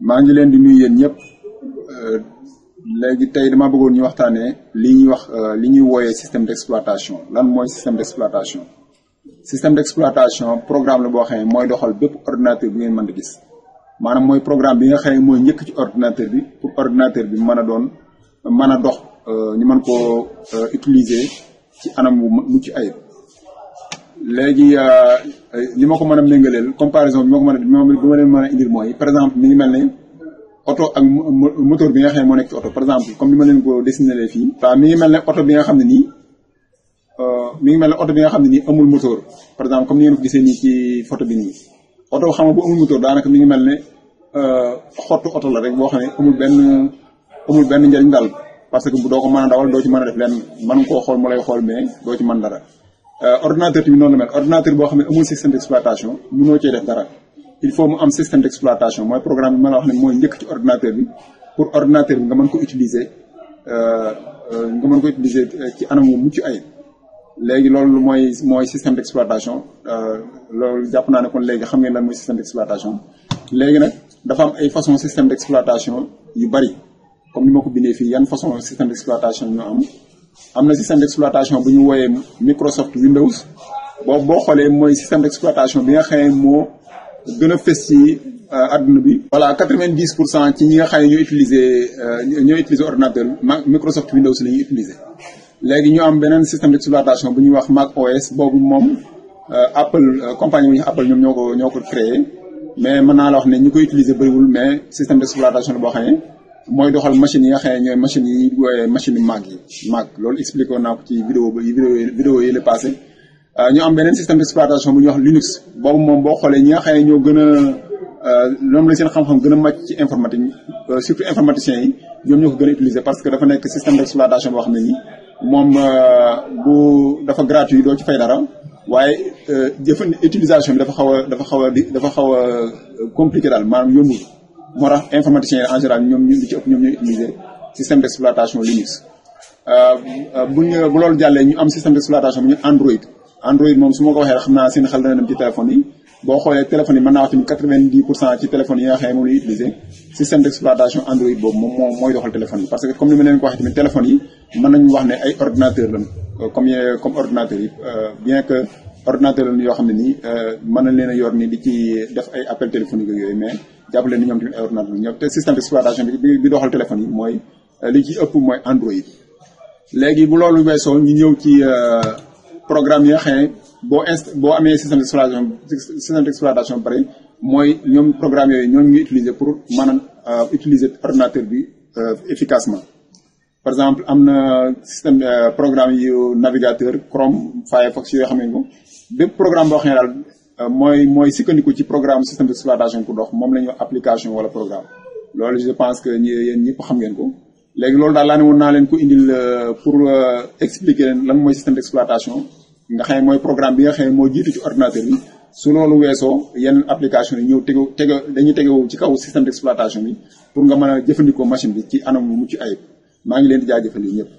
maa ngi leen di nuyu yéen ñëpp léegi tey dama bëggoon ñu waxtaanee li ñuy wax li ñuy wooyee système d'exploitation. Lan mooy système d'exploitation? Système d'exploitation programme la boo xam ne mooy doxal bépp ordinateur bi ngeen mën di gis maanaam mooy programme bi nga xam ne mooy njëkk ci ordinateur bi pour ordinateur bi mën a dox ñu mën koo utiliser ci anam bu mucc ayib. léegi li ma ko mën a méngaleel comparaison bi ma ko leen mën a indil mooy par exemple mi ngi mel ne oto ak moteur bi nga xam ne moo nekk ci oto par exemple comme ni ma leen ko dessiné fii. waaw mi ngi mel ne oto bi nga xam ne nii amul moteur par exemple comme ni ngeen ko gisee nii ci photo bi nii oto xam nga bu amul moteur daanaka mi ngi mel ne xottu oto la rek boo xam ne amul benn njëriñ daal parce que doo ko mën a dawal doo ci mën a def lenn mën nga koo xool mu lay xool mais doo ci mën dara. Ordinateur bi noonu la mel ordinateur boo xam ne amul système d'exploitation mënoo cee def dara il faut mu am système d'exploitation mooy programme bi ma la wax ne mooy njëkk ci ordinateur bi pour ordinateur bi nga mën ko utiliser ci anam wu mucc ayib. léegi loolu mooy système d'exploitation loolu jàpp naa ne kon léegi xam ngeen lan mooy système d'exploitation. léegi nag dafa am ay façon système d'exploitation yu bari comme ni ma ko bindee fii yan façon système d'exploitation ñoo am na système d'exploitation bu ñu wooyee Microsoft Windows boo xoolee mooy système d'exploitation bi nga xam ne moo gën a fës ci adduna bi. voilà 90% ci ñi nga xam ne ñoo utiliser ordinateur Microsoft Windows la ñuy utiliser. léegi ñu am beneen système d'exploitation bu ñuy wax Mac OS boobu moom Apple compagnie bu ñu Apple ñoom ñoo ko créé mais mën naa la wax ne ñi koy utiliser bëriwul mais système d'exploitation la boo xam ne mooy doxal machine yi nga xam ne ñooy machines yi wooyee machine Mac loolu expliqué woon naa ko ci vidéo yi la passé. ñu am beneen système d'exploitation bu ñuy wax Linux boobu moom boo xoolee ñi nga xam ne ñoo gën a ñoom la seen xam-xam gën a màcc ci informatique surtout informaticiens yi ñoom ñoo ko gën a utiliser parce que dafa nekk système d'exploitation boo xam ne nii moom dafa gratuit doo ci fay dara waaye utilisation bi dafa xaw a compliqué daal maanaam yombul. moo tax informaticiens yi en général ñoom ñooy utiliser système d'exploitation Linux. bu loolu jàllee ñu am système d'exploitation bu ñu Android moom su ma ko waxee xam naa seen xel dana dem ci téléphone yi boo xoolee téléphone yi mën naa wax tamit 90% ci téléphone yi nga xam ne moom la ñuy utiliser système d'exploitation Android boobu moom mooy doxal téléphone yi parce que comme ni ma leen ko waxee tamit téléphone yi mën nañu wax ne ay ordinateur lañ comme ordinateur yi bien que ordinateur lañ yoo xam ne nii mën nañ leen a yor ni di ci def ay appel téléphonique yooyu mais jàpp leen ni ñoom tamit ay ordinateur ñoom te système d'exploitation bi doxal téléphone yi mooy li ci ëpp mooy Android. léegi bu loolu weesoo ñu ñëw ci programme yi nga xam ne boo amee système d'exploitation pare mooy ñoom programme yooyu ñoom ñuy utiliser pour mën a utiliser ordinateur bi efficacement. par exemple am na système programme yu navigateur Chrome Firefox yoo xam ne ko bépp programme boo xam ne daal mooy sukkandiku ci programme système d'exploitation pour dox moom la ñuy wax application wala programme loolu je pense que yéen ñëpp xam ngeen ko. léegi loolu daal laa ne woon naa leen ko indil pour expliquer leen lan mooy système d'exploitation nga xam ne mooy programme bi nga xam ne moo jiitu ci ordinateur bi su loolu weesoo yenn application yi ñëw dañuy tegewu ci kaw système d'exploitation bi pour nga mën a jëfandikoo machine bi ci anam bu mucc ayib maa ngi leen di jaajëfal ñëpp.